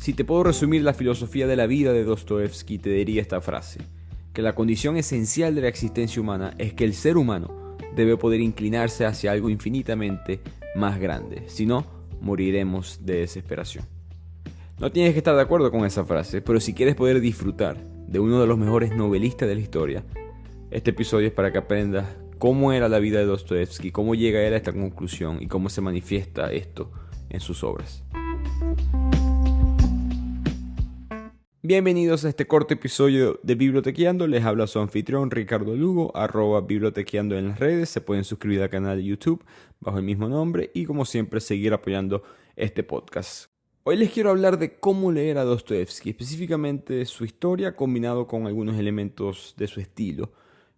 Si te puedo resumir la filosofía de la vida de Dostoevsky, te diría esta frase: que la condición esencial de la existencia humana es que el ser humano debe poder inclinarse hacia algo infinitamente más grande, si no, moriremos de desesperación. No tienes que estar de acuerdo con esa frase, pero si quieres poder disfrutar de uno de los mejores novelistas de la historia, este episodio es para que aprendas cómo era la vida de Dostoevsky, cómo llega él a esta conclusión y cómo se manifiesta esto en sus obras. Bienvenidos a este corto episodio de Bibliotequeando. Les habla su anfitrión Ricardo Lugo, @bibliotequeando en las redes. Se pueden suscribir al canal de YouTube bajo el mismo nombre y, como siempre, seguir apoyando este podcast. Hoy les quiero hablar de cómo leer a Dostoevsky, específicamente su historia combinado con algunos elementos de su estilo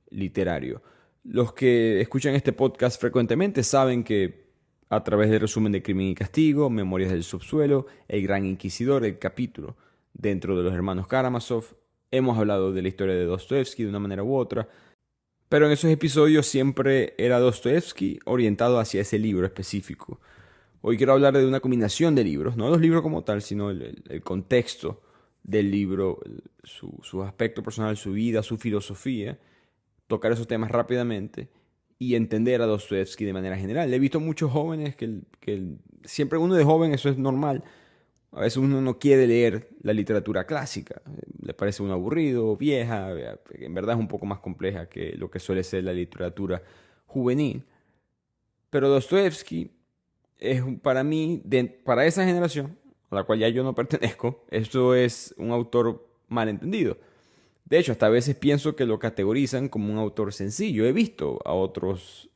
literario. Los que escuchan este podcast frecuentemente saben que a través del resumen de Crimen y Castigo, Memorias del Subsuelo, El Gran Inquisidor, el capítulo dentro de los hermanos Karamazov, hemos hablado de la historia de Dostoevsky de una manera u otra, pero en esos episodios siempre era Dostoevsky orientado hacia ese libro específico. Hoy quiero hablar de una combinación de libros, no los libros como tal, sino el contexto del libro, su aspecto personal, su vida, su filosofía, tocar esos temas rápidamente y entender a Dostoevsky de manera general. He visto muchos jóvenes que siempre uno de joven, eso es normal. A veces uno no quiere leer la literatura clásica, le parece un aburrido, vieja, en verdad es un poco más compleja que lo que suele ser la literatura juvenil. Pero Dostoevsky es para mí, para esa generación, a la cual ya yo no pertenezco, esto es un autor malentendido. De hecho, hasta a veces pienso que lo categorizan como un autor sencillo. He visto a otros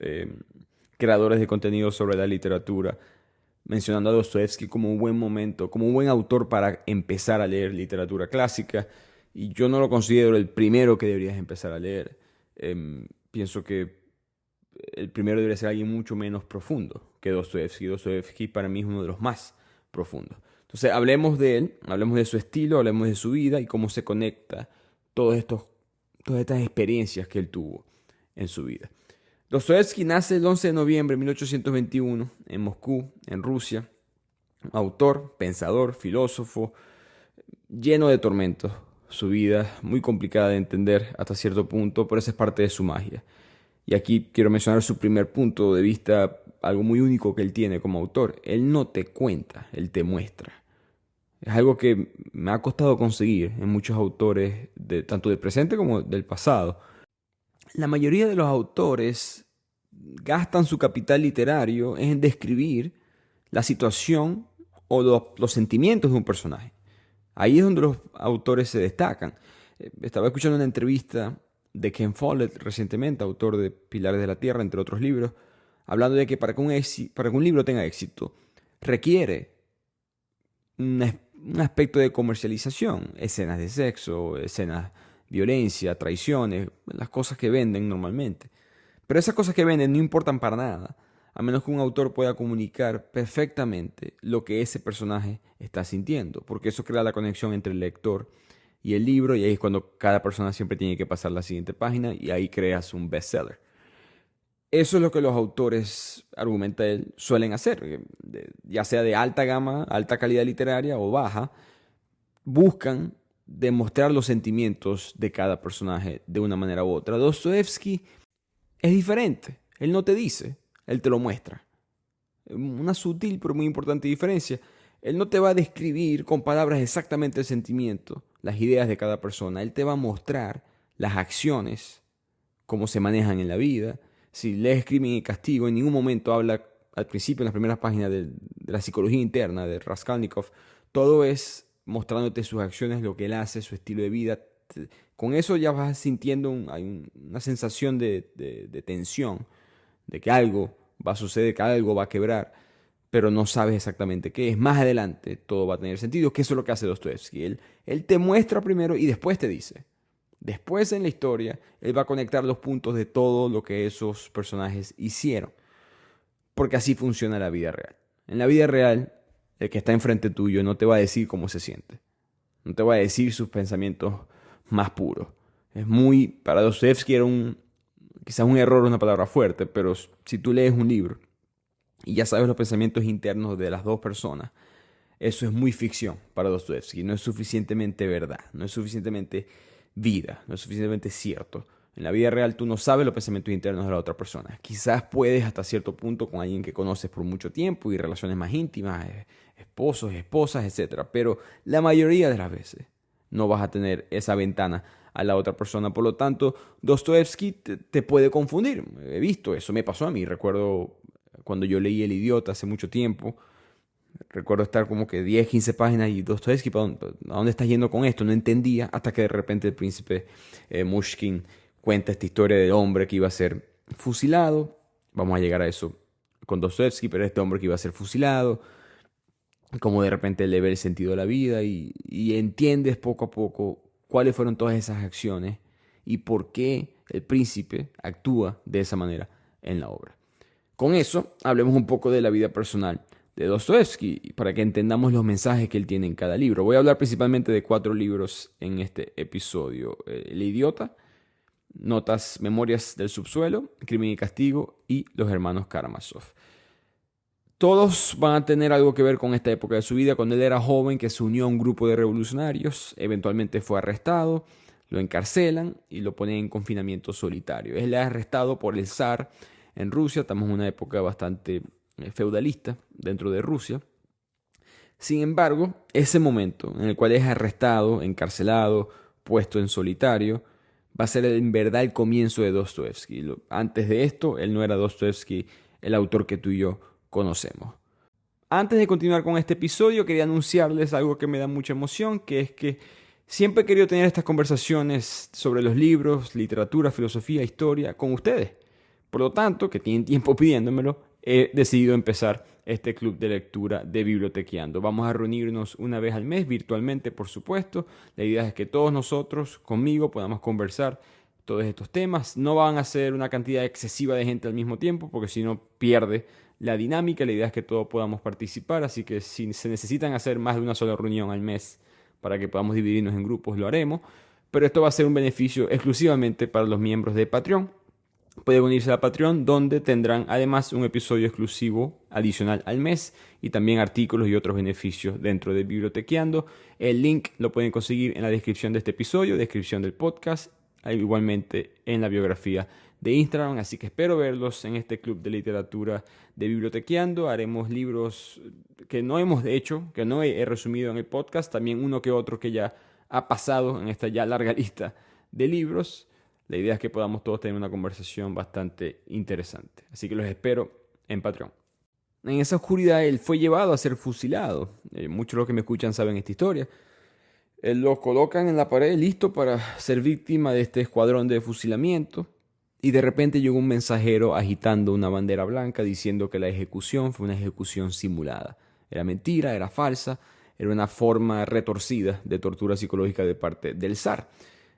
creadores de contenido sobre la literatura mencionando a Dostoevsky como un buen momento, como un buen autor para empezar a leer literatura clásica, y yo no lo considero el primero que deberías empezar a leer. Pienso que el primero debería ser alguien mucho menos profundo que Dostoevsky. Dostoevsky para mí es uno de los más profundos. Entonces hablemos de él, hablemos de su estilo, hablemos de su vida y cómo se conecta todas estas experiencias que él tuvo en su vida. Dostoevsky nace el 11 de noviembre de 1821 en Moscú, en Rusia. Autor, pensador, filósofo, lleno de tormentos. Su vida muy complicada de entender hasta cierto punto, pero esa es parte de su magia. Y aquí quiero mencionar su primer punto de vista, algo muy único que él tiene como autor. Él no te cuenta, él te muestra. Es algo que me ha costado conseguir en muchos autores, tanto del presente como del pasado. La mayoría de los autores gastan su capital literario en describir la situación o los sentimientos de un personaje. Ahí es donde los autores se destacan. Estaba escuchando una entrevista de Ken Follett recientemente, autor de Pilares de la Tierra, entre otros libros, hablando de que para que un libro tenga éxito requiere un aspecto de comercialización, escenas de sexo, escenas de violencia, traiciones, las cosas que venden normalmente. Pero esas cosas que venden no importan para nada, a menos que un autor pueda comunicar perfectamente lo que ese personaje está sintiendo, porque eso crea la conexión entre el lector y el libro, y ahí es cuando cada persona siempre tiene que pasar la siguiente página y ahí creas un bestseller. Eso es lo que los autores, argumenta él, suelen hacer, ya sea de alta gama, alta calidad literaria o baja, buscan demostrar los sentimientos de cada personaje de una manera u otra. Dostoevsky es diferente, él no te dice, él te lo muestra. Una sutil pero muy importante diferencia. Él no te va a describir con palabras exactamente el sentimiento, las ideas de cada persona. Él te va a mostrar las acciones, cómo se manejan en la vida. Si lees Crimen y Castigo, en ningún momento habla al principio, en las primeras páginas de la psicología interna de Raskolnikov. Todo es mostrándote sus acciones, lo que él hace, su estilo de vida. Con eso ya vas sintiendo una sensación de tensión, de que algo va a suceder, que algo va a quebrar, pero no sabes exactamente qué es. Más adelante todo va a tener sentido, que eso es lo que hace Dostoevsky. Él te muestra primero y después te dice. Después en la historia, él va a conectar los puntos de todo lo que esos personajes hicieron. Porque así funciona la vida real. En la vida real, el que está enfrente tuyo no te va a decir cómo se siente. No te va a decir sus pensamientos más puros. Para Dostoevsky era quizás un error, una palabra fuerte, pero si tú lees un libro y ya sabes los pensamientos internos de las dos personas, eso es muy ficción para Dostoevsky, no es suficientemente verdad, no es suficientemente vida, no es suficientemente cierto. En la vida real tú no sabes los pensamientos internos de la otra persona. Quizás puedes hasta cierto punto con alguien que conoces por mucho tiempo y relaciones más íntimas, esposos, esposas, etcétera. Pero la mayoría de las veces no vas a tener esa ventana a la otra persona. Por lo tanto, Dostoevsky te puede confundir. He visto eso, me pasó a mí. Recuerdo cuando yo leí El Idiota hace mucho tiempo. Recuerdo estar como que 10, 15 páginas y Dostoevsky, ¿a dónde estás yendo con esto? No entendía hasta que de repente el príncipe Mushkin cuenta esta historia del hombre que iba a ser fusilado. Vamos a llegar a eso con Dostoevsky, pero este hombre que iba a ser fusilado, como de repente le ve el sentido de la vida y entiendes poco a poco cuáles fueron todas esas acciones y por qué el príncipe actúa de esa manera en la obra. Con eso, hablemos un poco de la vida personal de Dostoevsky para que entendamos los mensajes que él tiene en cada libro. Voy a hablar principalmente de 4 libros en este episodio. El Idiota, Notas, Memorias del Subsuelo, Crimen y Castigo y Los Hermanos Karamazov. Todos van a tener algo que ver con esta época de su vida, cuando él era joven, que se unió a un grupo de revolucionarios, eventualmente fue arrestado, lo encarcelan y lo ponen en confinamiento solitario. Él es arrestado por el zar en Rusia, estamos en una época bastante feudalista dentro de Rusia. Sin embargo, ese momento en el cual es arrestado, encarcelado, puesto en solitario, va a ser en verdad el comienzo de Dostoevsky. Antes de esto, él no era Dostoevsky, el autor que tú y yo conocemos. Antes de continuar con este episodio, quería anunciarles algo que me da mucha emoción, que es que siempre he querido tener estas conversaciones sobre los libros, literatura, filosofía, historia con ustedes. Por lo tanto, que tienen tiempo pidiéndomelo, he decidido empezar este club de lectura de Bibliotequeando. Vamos a reunirnos una vez al mes, virtualmente, por supuesto. La idea es que todos nosotros, conmigo, podamos conversar todos estos temas. No van a ser una cantidad excesiva de gente al mismo tiempo, porque si no pierde la dinámica. La idea es que todos podamos participar, así que si se necesitan hacer más de una sola reunión al mes para que podamos dividirnos en grupos, lo haremos. Pero esto va a ser un beneficio exclusivamente para los miembros de Patreon. Pueden unirse a Patreon, donde tendrán además un episodio exclusivo adicional al mes y también artículos y otros beneficios dentro de Bibliotequeando. El link lo pueden conseguir en la descripción de este episodio, descripción del podcast, igualmente en la biografía de Instagram. Así que espero verlos en este club de literatura de Bibliotequeando. Haremos libros que no hemos hecho, que no he resumido en el podcast, también uno que otro que ya ha pasado en esta ya larga lista de libros. La idea es que podamos todos tener una conversación bastante interesante. Así que los espero en Patreon. En esa oscuridad él fue llevado a ser fusilado. Muchos de los que me escuchan saben esta historia. Él lo colocan en la pared listo para ser víctima de este escuadrón de fusilamiento. Y de repente llegó un mensajero agitando una bandera blanca diciendo que la ejecución fue una ejecución simulada. Era mentira, era falsa, era una forma retorcida de tortura psicológica de parte del zar.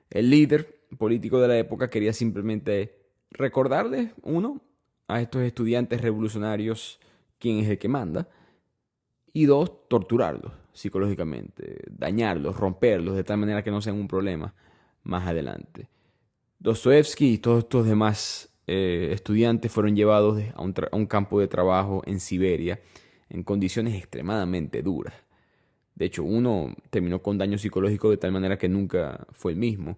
El líder político de la época quería simplemente recordarles, uno, a estos estudiantes revolucionarios quién es el que manda, y dos, torturarlos psicológicamente, dañarlos, romperlos de tal manera que no sean un problema más adelante. Dostoevsky y todos estos demás estudiantes fueron llevados a un campo de trabajo en Siberia en condiciones extremadamente duras. De hecho, uno terminó con daño psicológico de tal manera que nunca fue el mismo.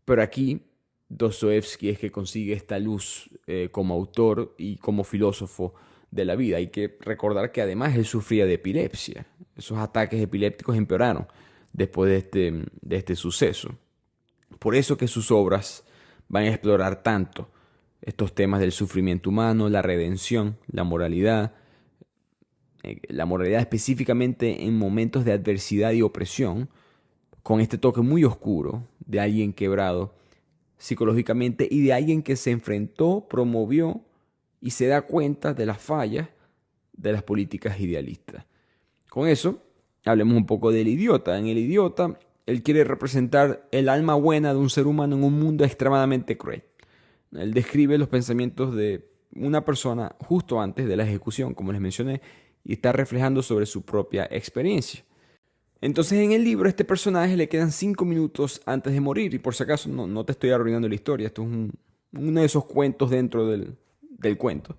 Pero aquí, Dostoevsky es que consigue esta luz como autor y como filósofo de la vida. Hay que recordar que además él sufría de epilepsia. Esos ataques epilépticos empeoraron después de este suceso. Por eso que sus obras van a explorar tanto estos temas del sufrimiento humano, la redención, la moralidad específicamente en momentos de adversidad y opresión, con este toque muy oscuro de alguien quebrado psicológicamente y de alguien que se enfrentó, promovió y se da cuenta de las fallas de las políticas idealistas. Con eso, hablemos un poco del idiota. En El Idiota, él quiere representar el alma buena de un ser humano en un mundo extremadamente cruel. Él describe los pensamientos de una persona justo antes de la ejecución, como les mencioné, y está reflejando sobre su propia experiencia. Entonces en el libro a este personaje le quedan 5 minutos antes de morir, y por si acaso no te estoy arruinando la historia, esto es uno de esos cuentos dentro del cuento.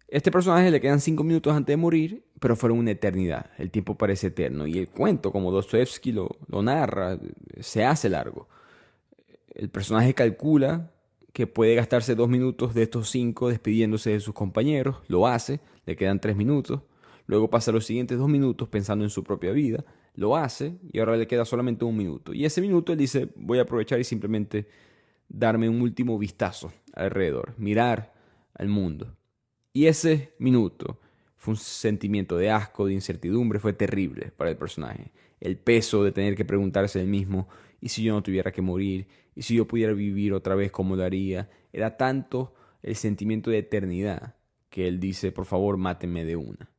Este personaje le quedan 5 minutos antes de morir, pero fueron una eternidad. El tiempo parece eterno. Y el cuento, como Dostoevsky lo narra, se hace largo. El personaje calcula que puede gastarse 2 minutos de estos 5 despidiéndose de sus compañeros. Lo hace, le quedan 3 minutos. Luego pasa los siguientes 2 minutos pensando en su propia vida. Lo hace y ahora le queda solamente 1 minuto. Y ese minuto él dice, voy a aprovechar y simplemente darme un último vistazo alrededor, mirar al mundo. Y ese minuto fue un sentimiento de asco, de incertidumbre, fue terrible para el personaje. El peso de tener que preguntarse el mismo, ¿y si yo no tuviera que morir? ¿Y si yo pudiera vivir otra vez, cómo lo haría? Era tanto el sentimiento de eternidad que él dice, por favor, mátenme de una.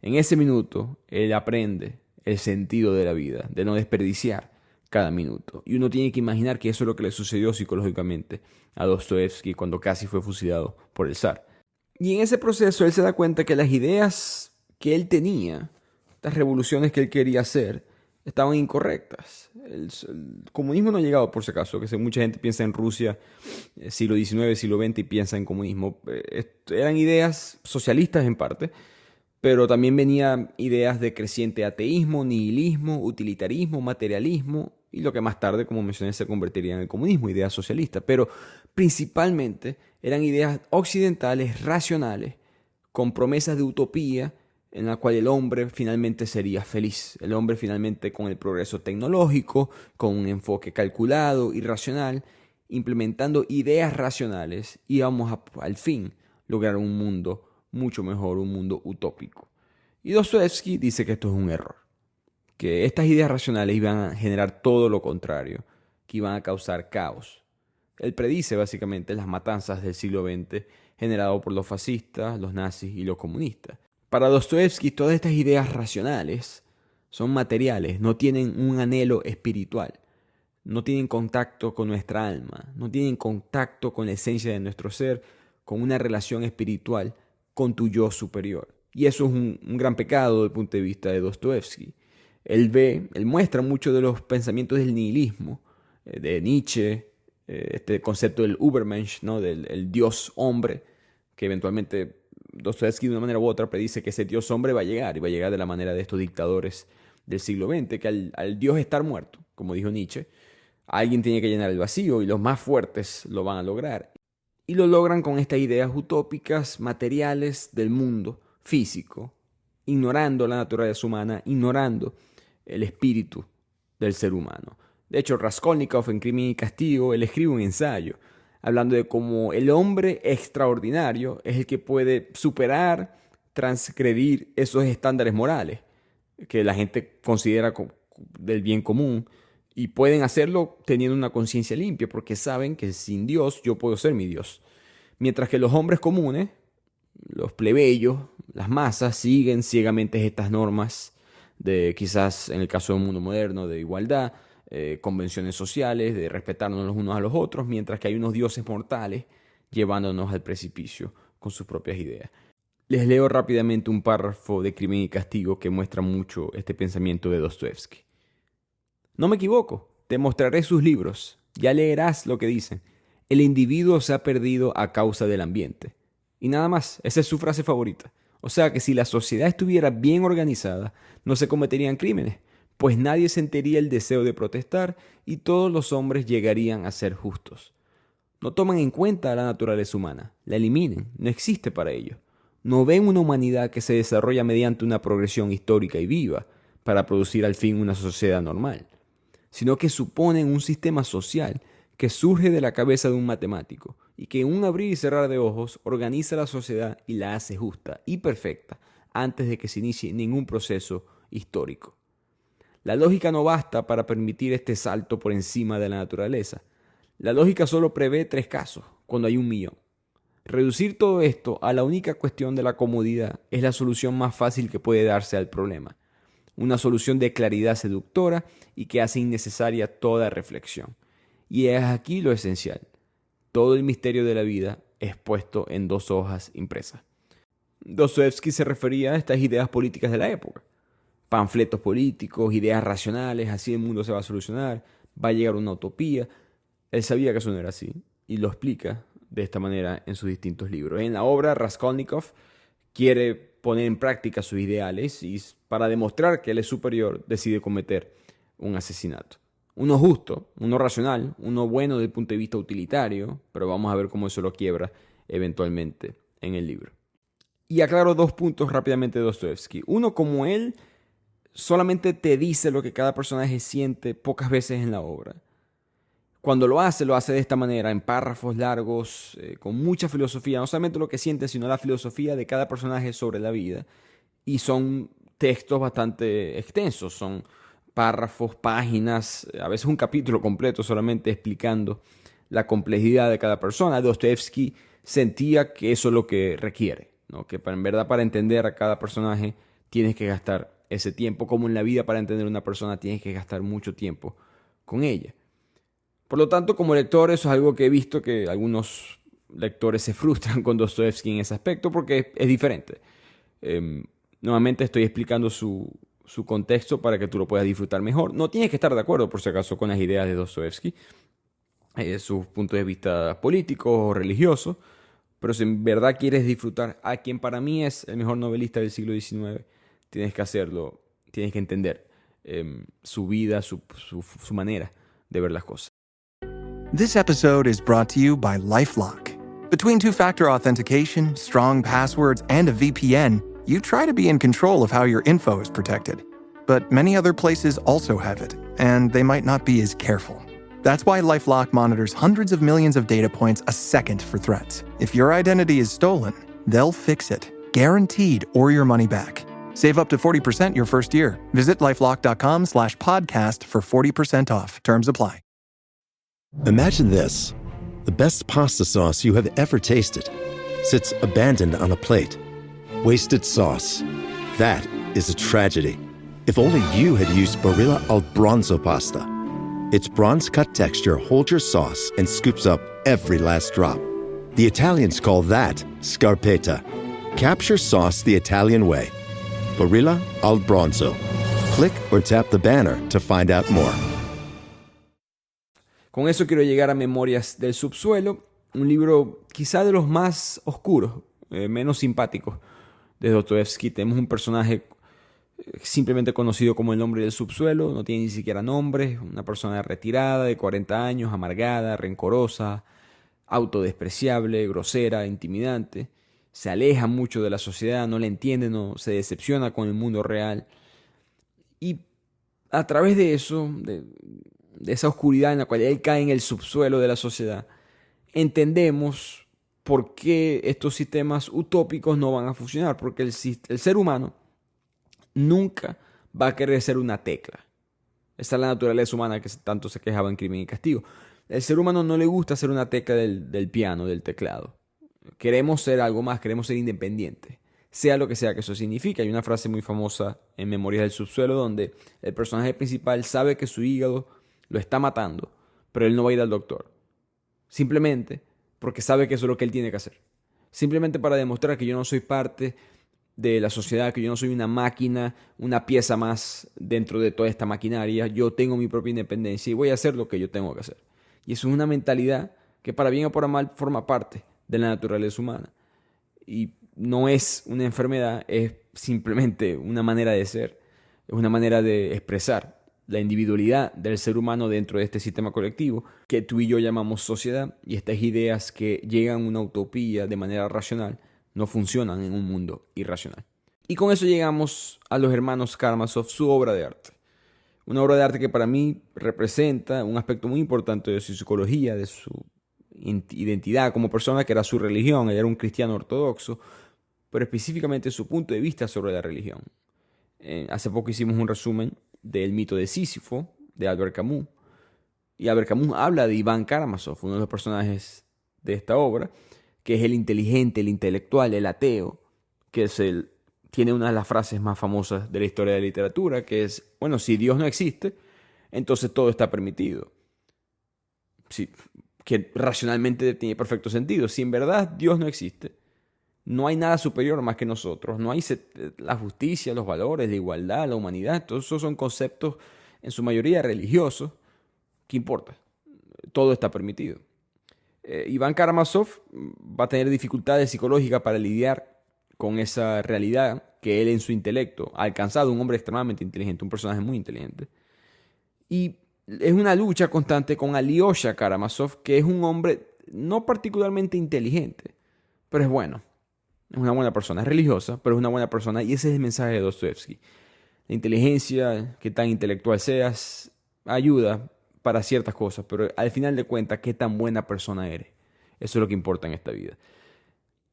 En ese minuto, él aprende el sentido de la vida, de no desperdiciar cada minuto. Y uno tiene que imaginar que eso es lo que le sucedió psicológicamente a Dostoevsky cuando casi fue fusilado por el zar. Y en ese proceso él se da cuenta que las ideas que él tenía, estas revoluciones que él quería hacer, estaban incorrectas. El comunismo no ha llegado, por si acaso, que mucha gente piensa en Rusia, siglo XIX, siglo XX, y piensa en comunismo. Eran ideas socialistas en parte, pero también venían ideas de creciente ateísmo, nihilismo, utilitarismo, materialismo, y lo que más tarde, como mencioné, se convertiría en el comunismo, ideas socialistas. Pero principalmente eran ideas occidentales, racionales, con promesas de utopía, en la cual el hombre finalmente sería feliz. El hombre finalmente, con el progreso tecnológico, con un enfoque calculado y racional, implementando ideas racionales, íbamos al fin lograr un mundo mucho mejor, un mundo utópico. Y Dostoevsky dice que esto es un error, que estas ideas racionales iban a generar todo lo contrario, que iban a causar caos. Él predice básicamente las matanzas del siglo XX generado por los fascistas, los nazis y los comunistas. Para Dostoevsky, todas estas ideas racionales son materiales, no tienen un anhelo espiritual, no tienen contacto con nuestra alma, no tienen contacto con la esencia de nuestro ser, con una relación espiritual con tu yo superior. Y eso es un gran pecado desde el punto de vista de Dostoevsky. Él muestra mucho de los pensamientos del nihilismo, de Nietzsche, este concepto del Übermensch, ¿no? del Dios hombre, que eventualmente Dostoevsky de una manera u otra predice que ese Dios hombre va a llegar, y va a llegar de la manera de estos dictadores del siglo XX, que al Dios estar muerto, como dijo Nietzsche, alguien tiene que llenar el vacío y los más fuertes lo van a lograr. Y lo logran con estas ideas utópicas, materiales del mundo físico, ignorando la naturaleza humana, ignorando el espíritu del ser humano. De hecho, Raskolnikov en Crimen y Castigo, él escribe un ensayo hablando de cómo el hombre extraordinario es el que puede superar, transgredir esos estándares morales que la gente considera del bien común, y pueden hacerlo teniendo una conciencia limpia, porque saben que sin Dios yo puedo ser mi Dios. Mientras que los hombres comunes, los plebeyos, las masas, siguen ciegamente estas normas de, quizás en el caso del mundo moderno, de igualdad, convenciones sociales, de respetarnos los unos a los otros, mientras que hay unos dioses mortales llevándonos al precipicio con sus propias ideas. Les leo rápidamente un párrafo de Crimen y Castigo que muestra mucho este pensamiento de Dostoevsky. No me equivoco, te mostraré sus libros, ya leerás lo que dicen. El individuo se ha perdido a causa del ambiente. Y nada más, esa es su frase favorita. O sea que si la sociedad estuviera bien organizada, no se cometerían crímenes, pues nadie sentiría el deseo de protestar y todos los hombres llegarían a ser justos. No toman en cuenta a la naturaleza humana, la eliminen, no existe para ellos. No ven una humanidad que se desarrolla mediante una progresión histórica y viva para producir al fin una sociedad normal, sino que suponen un sistema social que surge de la cabeza de un matemático y que en un abrir y cerrar de ojos organiza la sociedad y la hace justa y perfecta antes de que se inicie ningún proceso histórico. La lógica no basta para permitir este salto por encima de la naturaleza. La lógica solo prevé 3 casos, cuando hay 1.000.000. Reducir todo esto a la única cuestión de la comodidad es la solución más fácil que puede darse al problema. Una solución de claridad seductora y que hace innecesaria toda reflexión. Y es aquí lo esencial. Todo el misterio de la vida expuesto en 2 hojas impresas. Dostoevsky se refería a estas ideas políticas de la época. Panfletos políticos, ideas racionales, así el mundo se va a solucionar, va a llegar una utopía. Él sabía que eso no era así y lo explica de esta manera en sus distintos libros. En la obra Raskolnikov quiere poner en práctica sus ideales y para demostrar que él es superior decide cometer un asesinato. Uno justo, uno racional, uno bueno desde el punto de vista utilitario, pero vamos a ver cómo eso lo quiebra eventualmente en el libro. Y aclaro 2 puntos rápidamente de Dostoevsky. Uno, como él solamente te dice lo que cada personaje siente pocas veces en la obra. Cuando lo hace de esta manera, en párrafos largos, con mucha filosofía, no solamente lo que siente, sino la filosofía de cada personaje sobre la vida. Y son textos bastante extensos, son párrafos, páginas, a veces un capítulo completo solamente explicando la complejidad de cada persona. Dostoevsky sentía que eso es lo que requiere, ¿no? Que en verdad para entender a cada personaje tienes que gastar ese tiempo, como en la vida para entender a una persona tienes que gastar mucho tiempo con ella. Por lo tanto, como lector, eso es algo que he visto que algunos lectores se frustran con Dostoevsky en ese aspecto porque es diferente. Nuevamente estoy explicando su contexto para que tú lo puedas disfrutar mejor. No tienes que estar de acuerdo, por si acaso, con las ideas de Dostoevsky, sus puntos de vista políticos o religiosos, pero si en verdad quieres disfrutar a quien para mí es el mejor novelista del siglo XIX, tienes que hacerlo, tienes que entender su vida, su manera de ver las cosas. This episode is brought to you by LifeLock. Between two-factor authentication, strong passwords, and a VPN, you try to be in control of how your info is protected. But many other places also have it, and they might not be as careful. That's why LifeLock monitors hundreds of millions of data points a second for threats. If your identity is stolen, they'll fix it, guaranteed, or your money back. Save up to 40% your first year. Visit lifelock.com/podcast for 40% off. Terms apply. Imagine this. The best pasta sauce you have ever tasted sits abandoned on a plate. Wasted sauce. That is a tragedy. If only you had used Barilla al Bronzo pasta. Its bronze-cut texture holds your sauce and scoops up every last drop. The Italians call that scarpetta. Capture sauce the Italian way. Barilla al Bronzo. Click or tap the banner to find out more. Con eso quiero llegar a Memorias del Subsuelo, un libro quizá de los más oscuros, menos simpáticos de Dostoevsky. Tenemos un personaje simplemente conocido como el hombre del subsuelo, no tiene ni siquiera nombre, una persona retirada de 40 años, amargada, rencorosa, autodespreciable, grosera, intimidante. Se aleja mucho de la sociedad, no la entiende, no se decepciona con el mundo real. Y a través de eso, de esa oscuridad en la cual él cae en el subsuelo de la sociedad, entendemos por qué estos sistemas utópicos no van a funcionar, porque el ser humano nunca va a querer ser una tecla. Esa es la naturaleza humana que tanto se quejaba en Crimen y Castigo. El ser humano no le gusta ser una tecla del piano, del teclado. Queremos ser algo más, queremos ser independientes, sea lo que sea que eso signifique. Hay una frase muy famosa en Memorias del Subsuelo donde el personaje principal sabe que su hígado lo está matando, pero él no va a ir al doctor. Simplemente porque sabe que eso es lo que él tiene que hacer. Simplemente para demostrar que yo no soy parte de la sociedad, que yo no soy una máquina, una pieza más dentro de toda esta maquinaria. Yo tengo mi propia independencia y voy a hacer lo que yo tengo que hacer. Y eso es una mentalidad que para bien o para mal forma parte de la naturaleza humana. Y no es una enfermedad, es simplemente una manera de ser, es una manera de expresar la individualidad del ser humano dentro de este sistema colectivo que tú y yo llamamos sociedad, y estas ideas que llegan a una utopía de manera racional no funcionan en un mundo irracional. Y con eso llegamos a los hermanos Karamazov, su obra de arte. Una obra de arte que para mí representa un aspecto muy importante de su psicología, de su identidad como persona, que era su religión. Él era un cristiano ortodoxo, pero específicamente su punto de vista sobre la religión. Hace poco hicimos un resumen del mito de Sísifo, de Albert Camus. Y Albert Camus habla de Iván Karamazov, uno de los personajes de esta obra, que es el inteligente, el intelectual, el ateo, que tiene una de las frases más famosas de la historia de la literatura, que es, bueno, si Dios no existe, entonces todo está permitido. Sí, que racionalmente tiene perfecto sentido. Si en verdad Dios no existe, no hay nada superior más que nosotros. No hay la justicia, los valores, la igualdad, la humanidad. Todos esos son conceptos, en su mayoría religiosos. ¿Qué importa? Todo está permitido. Iván Karamazov va a tener dificultades psicológicas para lidiar con esa realidad que él en su intelecto ha alcanzado, un hombre extremadamente inteligente, un personaje muy inteligente. Y es una lucha constante con Alyosha Karamazov, que es un hombre no particularmente inteligente, pero es bueno. Es una buena persona, es religiosa, pero es una buena persona, y ese es el mensaje de Dostoevsky. La inteligencia, que tan intelectual seas, ayuda para ciertas cosas, pero al final de cuentas, qué tan buena persona eres. Eso es lo que importa en esta vida.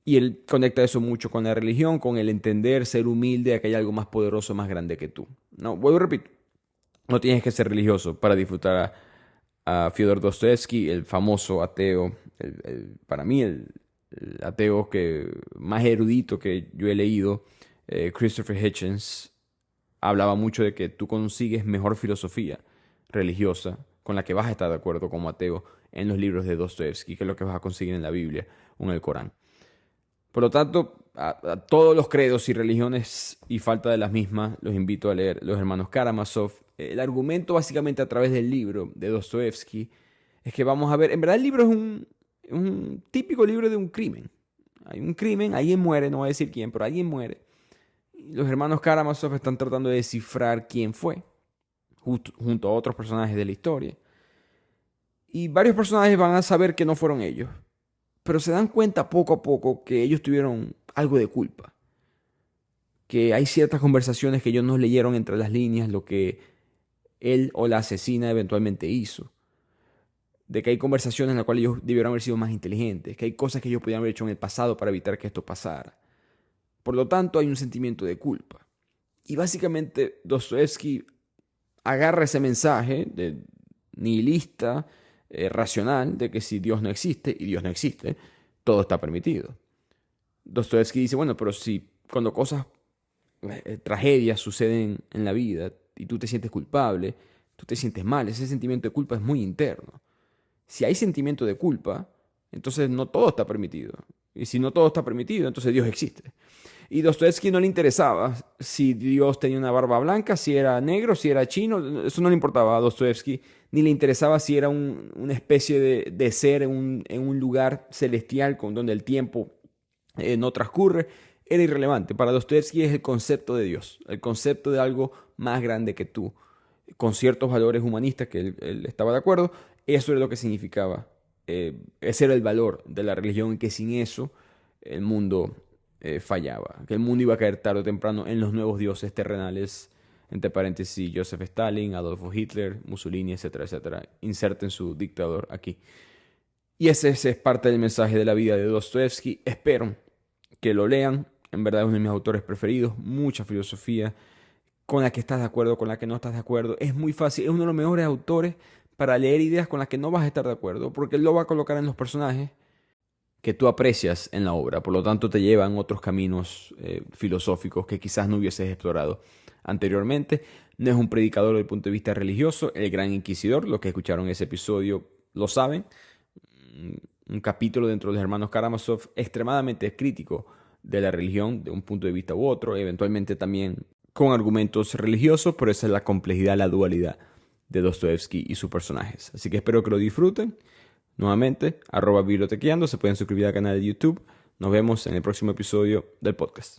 Y él conecta eso mucho con la religión, con el entender, ser humilde, que hay algo más poderoso, más grande que tú. No, vuelvo y repito, no tienes que ser religioso para disfrutar a Fyodor Dostoevsky, el famoso ateo, para mí el ateo más erudito que yo he leído, Christopher Hitchens, hablaba mucho de que tú consigues mejor filosofía religiosa con la que vas a estar de acuerdo como ateo en los libros de Dostoevsky, que es lo que vas a conseguir en la Biblia o en el Corán. Por lo tanto, a todos los credos y religiones y falta de las mismas, los invito a leer Los Hermanos Karamazov. El argumento básicamente a través del libro de Dostoevsky es que vamos a ver, en verdad el libro es un típico libro de un crimen. Hay un crimen, alguien muere, no voy a decir quién, pero alguien muere. Y los hermanos Karamazov están tratando de descifrar quién fue, junto a otros personajes de la historia. Y varios personajes van a saber que no fueron ellos, pero se dan cuenta poco a poco que ellos tuvieron algo de culpa. Que hay ciertas conversaciones que ellos no leyeron entre las líneas, lo que él o la asesina eventualmente hizo. De que hay conversaciones en las cuales ellos debieron haber sido más inteligentes, que hay cosas que ellos podían haber hecho en el pasado para evitar que esto pasara. Por lo tanto, hay un sentimiento de culpa. Y básicamente Dostoevsky agarra ese mensaje de nihilista, racional, de que si Dios no existe, y Dios no existe, todo está permitido. Dostoevsky dice, bueno, pero si cuando cosas, tragedias suceden en la vida y tú te sientes culpable, tú te sientes mal, ese sentimiento de culpa es muy interno. Si hay sentimiento de culpa, entonces no todo está permitido. Y si no todo está permitido, entonces Dios existe. Y Dostoevsky no le interesaba si Dios tenía una barba blanca, si era negro, si era chino, eso no le importaba a Dostoevsky, ni le interesaba si era una especie de ser en un lugar celestial donde el tiempo no transcurre, era irrelevante. Para Dostoevsky es el concepto de Dios, el concepto de algo más grande que tú, con ciertos valores humanistas que él estaba de acuerdo. Eso era lo que significaba, ese era el valor de la religión, y que sin eso el mundo fallaba, que el mundo iba a caer tarde o temprano en los nuevos dioses terrenales, entre paréntesis Joseph Stalin, Adolfo Hitler, Mussolini, etcétera, etcétera. Inserten su dictador aquí. Y ese es parte del mensaje de la vida de Dostoevsky. Espero que lo lean. En verdad es uno de mis autores preferidos. Mucha filosofía con la que estás de acuerdo, con la que no estás de acuerdo. Es muy fácil. Es uno de los mejores autores para leer ideas con las que no vas a estar de acuerdo, porque él lo va a colocar en los personajes que tú aprecias en la obra. Por lo tanto, te llevan otros caminos filosóficos que quizás no hubieses explorado anteriormente. No es un predicador desde el punto de vista religioso. El gran inquisidor, los que escucharon ese episodio lo saben. Un capítulo dentro de los hermanos Karamazov extremadamente crítico de la religión, de un punto de vista u otro, eventualmente también con argumentos religiosos, pero esa es la complejidad, la dualidad de Dostoevsky y sus personajes. Así que espero que lo disfruten. Nuevamente, @bibliotequeando, se pueden suscribir al canal de YouTube. Nos vemos en el próximo episodio del podcast.